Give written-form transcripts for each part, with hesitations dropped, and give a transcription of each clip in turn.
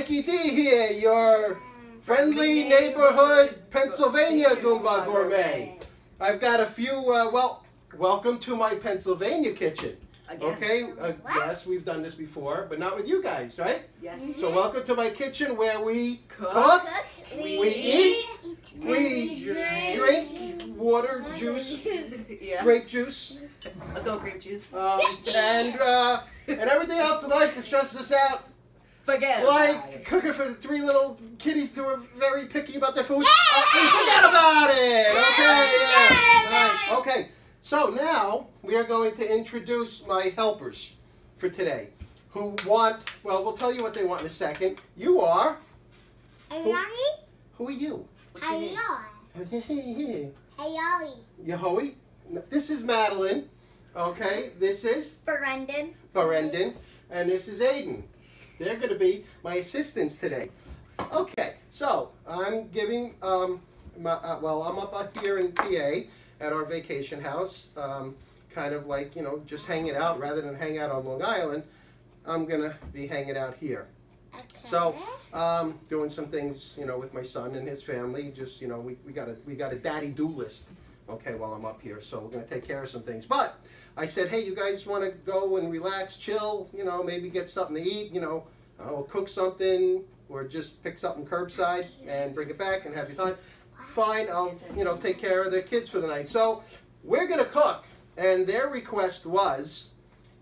Mikey D here, your friendly neighborhood Pennsylvania Goomba Gourmet. I've got a few, welcome to my Pennsylvania kitchen. Okay, yes, we've done this before, but not with you guys, right? Yes. So welcome to my kitchen where we cook, we eat, we drink water, juice, grape juice, adult grape juice, and everything else in life that stresses us out. Forget like cooking for 3 little kitties who are very picky about their food. Forget about it. Okay, yeah. Right. Okay. So now we are going to introduce my helpers for today, who want. Well, we'll tell you what they want in a second. You are. Who are you? Yahoe. This is Madeline. Okay. This is Brendan. And this is Aiden. They're going to be my assistants today. Okay, so I'm giving, I'm up here in PA at our vacation house, kind of like, just hanging out rather than hang out on Long Island. I'm going to be hanging out here. Okay. So, doing some things, with my son and his family. Just, we got a daddy do list. Okay, while I'm up here, so we're going to take care of some things. But I said, hey, you guys want to go and relax, chill, maybe get something to eat, I'll cook something or just pick something curbside and bring it back and have your time. Fine, I'll, take care of the kids for the night. So we're going to cook, and their request was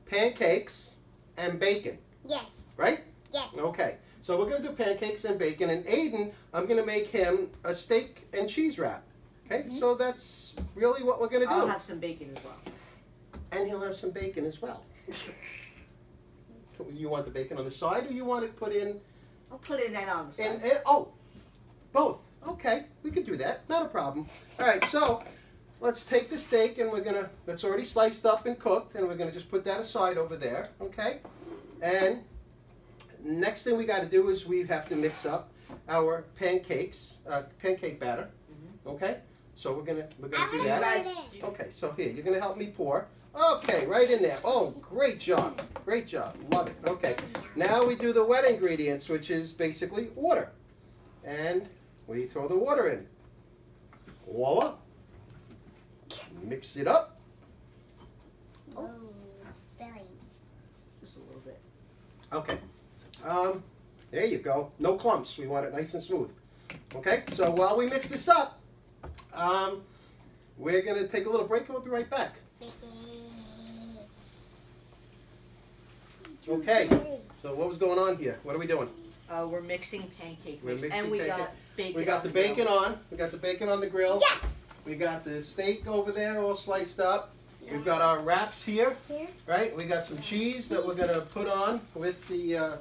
pancakes and bacon. Yes. Right? Yes. Okay, so we're going to do pancakes and bacon, and Aiden, I'm going to make him a steak and cheese wrap. Okay, so that's really what we're going to do. I'll have some bacon as well. And he'll have some bacon as well. You want the bacon on the side, or you want it put in? I'll put it in on the side. Both. Okay, we could do that. Not a problem. All right, so let's take the steak, and that's already sliced up and cooked, and we're gonna just put that aside over there. Okay, and next thing we got to do is we have to mix up our pancakes, pancake batter. Okay. So we're gonna do that. Okay, so here, you're gonna help me pour. Okay, right in there. Oh, great job. Great job. Love it. Okay. Now we do the wet ingredients, which is basically water. And we throw the water in. Voila. Mix it up. Oh, spilling. Just a little bit. Okay. There you go. No clumps. We want it nice and smooth. Okay, so while we mix this up, we're going to take a little break and we'll be right back. Okay, so what was going on here? What are we doing? We're mixing pancake mix. Mixing and we pancake. got bacon. We got the bacon on. We got the bacon on the grill. Yes! We got the steak over there all sliced up. We've got our wraps here, right? We got some cheese that we're going to put on with the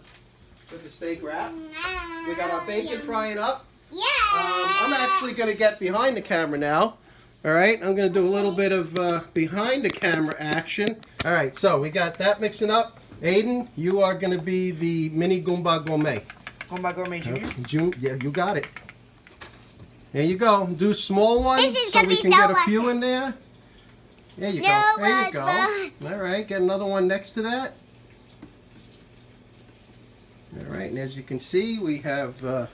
steak wrap. We got our bacon frying up. Yeah! I'm actually going to get behind the camera now. All right, I'm going to do a little bit of behind the camera action. All right, so we got that mixing up. Aiden, you are going to be the mini Goomba Gourmet. Goomba Gourmet Junior? Yeah, you got it. There you go. Do small ones so we can get a few in there. There you go. There you go. All right, get another one next to that. All right, and as you can see, we have, all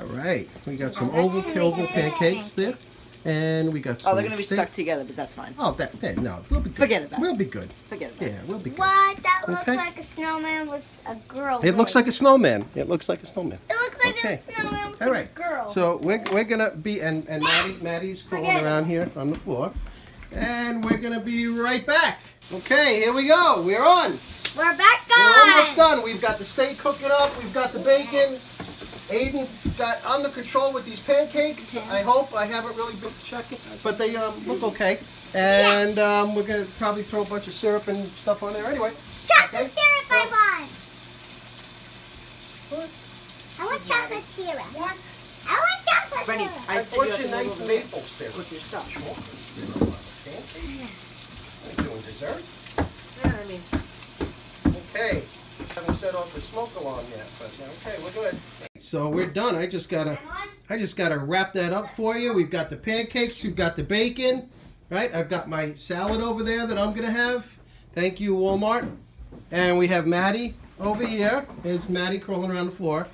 right, we got some oval pancakes there. And we got some they're going to be stuck together, but that's fine. Oh, no, we'll be good. Forget about it. We'll be good. Forget about it. Yeah, we'll be good. What? That looks like a snowman with a girl. It looks like a snowman. It looks like a snowman. It looks like a snowman with a girl. So we're going to be, and Maddie's crawling around here on the floor. And we're going to be right back. Okay, here we go. We're on. We're back on. We're almost done. We've got the steak cooking up. We've got the bacon. Aiden's got under control with these pancakes. I hope. I haven't really been checking, but they look okay. And we're going to probably throw a bunch of syrup and stuff on there anyway. Chocolate syrup I want. What? I want chocolate syrup. What? I want chocolate syrup. I said you have to nice maple syrup. With your stuff. Are you doing dessert? Yeah, I mean. Okay. Haven't set off the smoke alarm yet, but okay, we're good. So we're done. I just gotta wrap that up for you. We've got the pancakes, we've got the bacon, right? I've got my salad over there that I'm gonna have. Thank you, Walmart. And we have Maddie over here is Maddie crawling around the floor.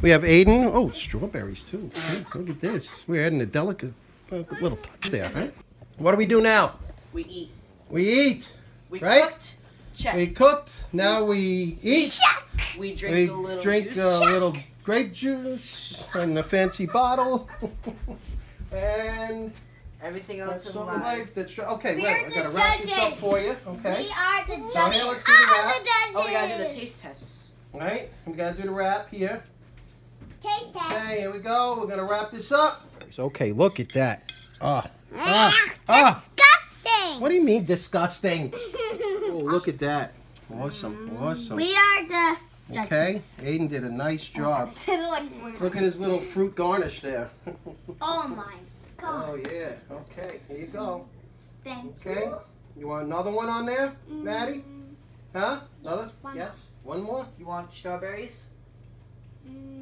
We have Aiden. Oh, strawberries too. Look at this. We're adding a delicate little touch there, right? What do we do now? We eat. We eat. We right? cooked. Check. We cooked. Now we eat. Check. We drink a little drink juice. a little grape juice in a fancy bottle. And Everything that's else in sort of life. life. That's okay. We're Wait, I the gotta wrap this up judges. for you. Okay. We are the judges. So here, let's do the wrap. the judges. Oh, we gotta do the taste test. All right. We gotta do the wrap here. Taste test. Okay, here we go. We're gonna wrap this up. Okay, look at that. Disgusting. What do you mean disgusting? Oh, look at that. Awesome, awesome. We are the judges. Okay, Aiden did a nice job. Look at his little fruit garnish there. Oh my God. Oh yeah. Okay, here you go. Thank Okay. you. You want another one on there, Maddie? Huh? Another? One Yes. One more? You want strawberries?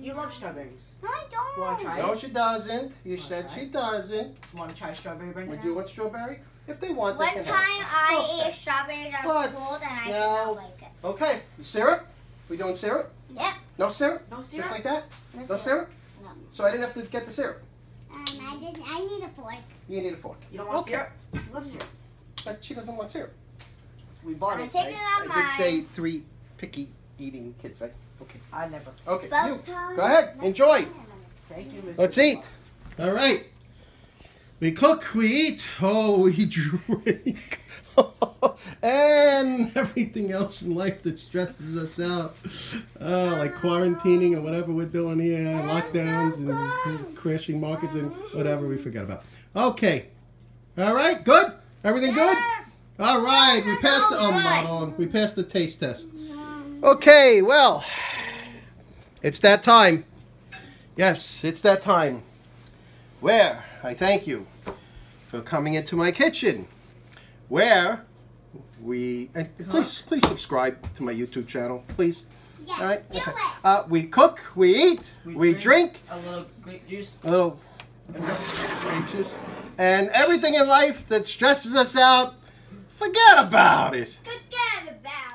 You love strawberries. No, I don't. You wanna try No, it? she doesn't. You said Okay. she doesn't. You wanna try strawberry, Brenda? Would you want strawberry? If they want, they One can time have. I ate a strawberry that was But, cold and I did no. not like it. Okay. Syrup? We doing syrup? Yep. No syrup? No Just syrup? like that? No No syrup? No. So I didn't have to get the syrup. I need a fork. You need a fork. You don't want Okay. syrup? You love syrup. But she doesn't want syrup. We bought I'm it, taking right? it I off did say mine. 3 picky eating kids, right? Okay. I never. Okay. Bow You. tie. Go ahead. Enjoy. Thank you, Mr. Let's eat. All right. We cook, we eat, oh, we drink. And everything else in life that stresses us out. Like quarantining or whatever we're doing here, lockdowns and crashing markets and whatever we forget about. Okay. All right, good? Everything good? All right, we passed the we passed the taste test. Okay, well, it's that time. Yes, it's that time where I thank you for coming into my kitchen, where we, and please subscribe to my YouTube channel, please. Yes, All right. do Okay. it. We cook, we eat, we drink a little grape juice. a little grape juice, and everything in life that stresses us out, forget about it. Forget about